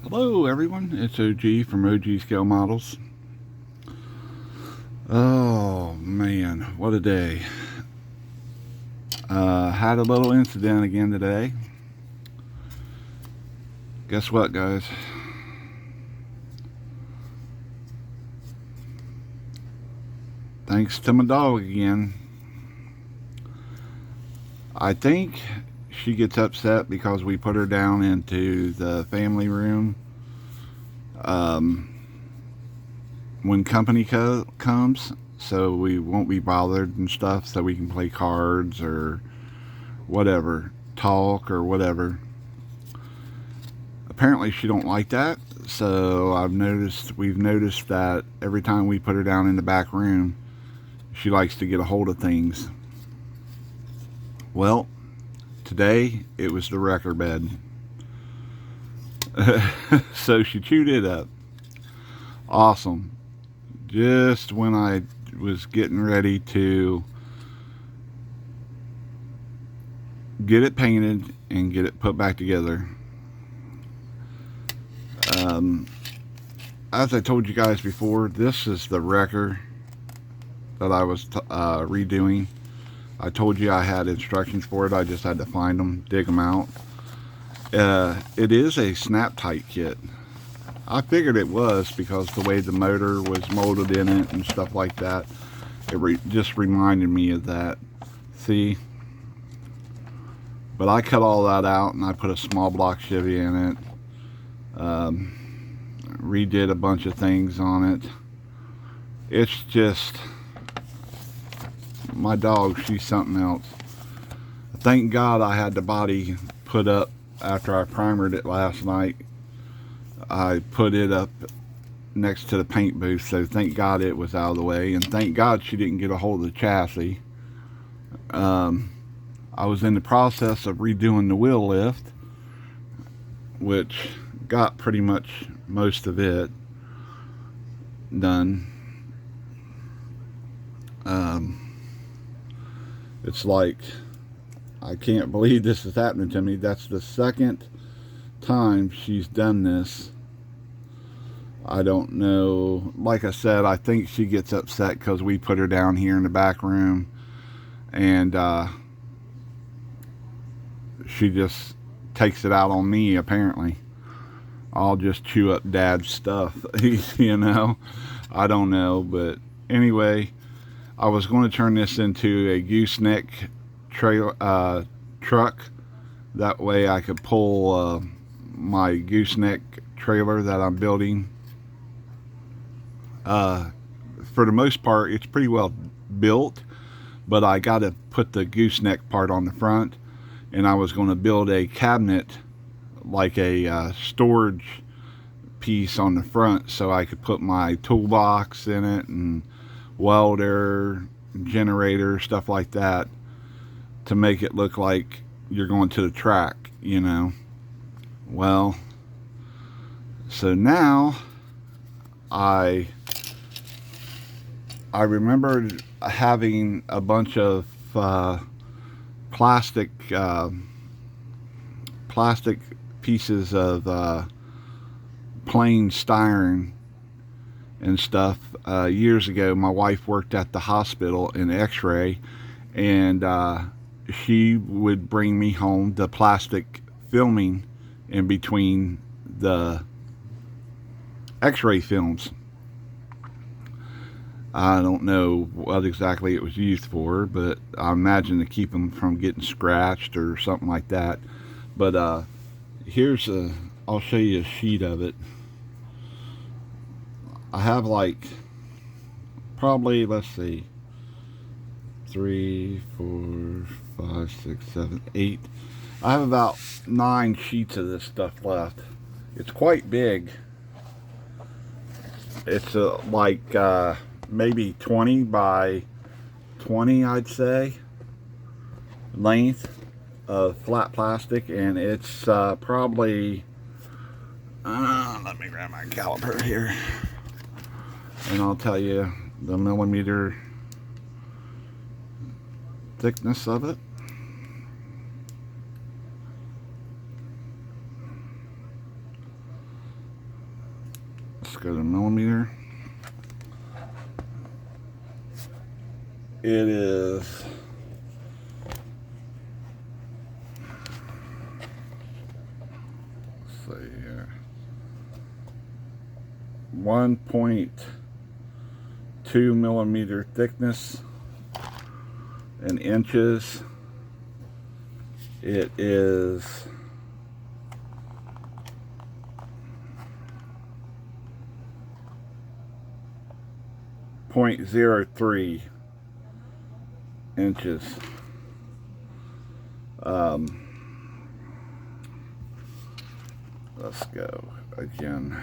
Hello everyone, it's OG from OG Scale Models. Oh man, what a day. Had a little incident again today. Guess what, guys? Thanks to my dog again. I think she gets upset because we put her down into the family room when company comes, so we won't be bothered and stuff, so we can play cards or whatever, talk or whatever. Apparently she don't like that, so we've noticed that every time we put her down in the back room, she likes to get a hold of things. Well, today it was the wrecker bed. So she chewed it up. Awesome. Just when I was getting ready to get it painted and get it put back together. As I told you guys before, this is the wrecker that I was redoing. I told you I had instructions for it. I just had to find them, dig them out. It is a snap tight kit. I figured it was because the way the motor was molded in it and stuff like that. It just reminded me of that. See? But I cut all that out and I put a small block Chevy in it. Redid a bunch of things on it. It's just, my dog, she's something else. Thank God I had the body put up after I primered it last night. I put it up next to the paint booth, so thank God it was out of the way, and thank God she didn't get a hold of the chassis. I was in the process of redoing the wheel lift, which got pretty much most of it done. It's like, I can't believe this is happening to me. That's the second time she's done this. I don't know. Like I said, I think she gets upset because we put her down here in the back room, and she just takes it out on me, apparently. I'll just chew up Dad's stuff, you know? I don't know, but anyway, I was going to turn this into a gooseneck truck. That way I could pull my gooseneck trailer that I'm building. For the most part, it's pretty well built, but I got to put the gooseneck part on the front, and I was going to build a cabinet, like a storage piece on the front, so I could put my toolbox in it and welder, generator, stuff like that, to make it look like you're going to the track, you know. Well, so now I remembered having a bunch of plastic pieces of plain styrene and stuff. Years ago, my wife worked at the hospital in X-ray, and she would bring me home the plastic filming in between the X-ray films. I don't know what exactly it was used for, but I imagine to keep them from getting scratched or something like that. But I'll show you a sheet of it. I have like, probably, let's see, 3, 4, 5, 6, 7, 8. I have about 9 sheets of this stuff left. It's quite big. It's like maybe 20 by 20, I'd say, length of flat plastic, and it's probably, let me grab my caliper here, and I'll tell you the millimeter thickness of it. Let's go to millimeter. It is 1.2 millimeter thickness. In inches, it is 0.03 inches. Let's go again.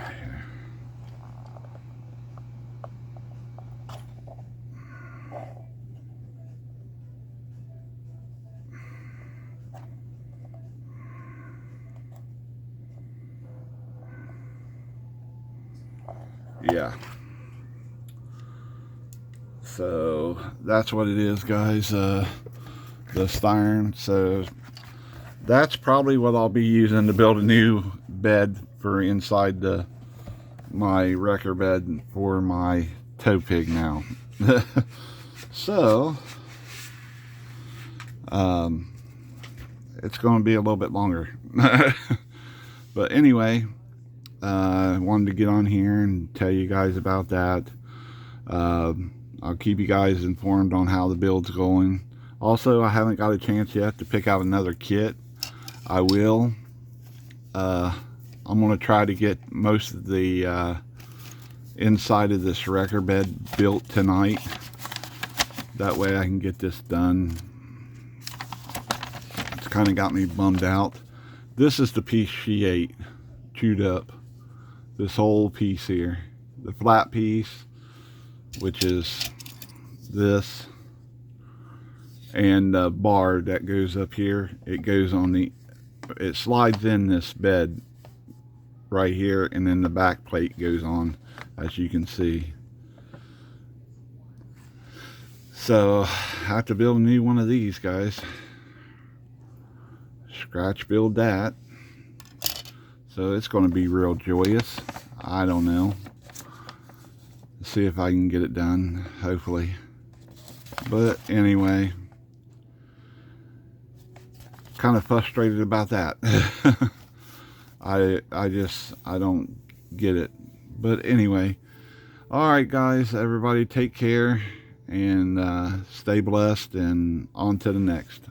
Yeah. So that's what it is, guys. This iron. So that's probably what I'll be using to build a new bed for inside my wrecker bed for my tow pig now. So it's going to be a little bit longer. But anyway, I wanted to get on here and tell you guys about that. I'll keep you guys informed on how the build's going. Also, I haven't got a chance yet to pick out another kit. I will. I'm going to try to get most of the inside of this wrecker bed built tonight. That way I can get this done. It's kind of got me bummed out. This is the piece she ate, chewed up. This whole piece here. The flat piece, which is this, and the bar that goes up here, it goes on the, it slides in this bed right here, and then the back plate goes on, as you can see. So I have to build a new one of these, guys. Scratch build that. So it's going to be real joyous. I don't know. See if I can get it done, hopefully. But anyway, kind of frustrated about that. I don't get it. But anyway, all right, guys, everybody take care and stay blessed, and on to the next.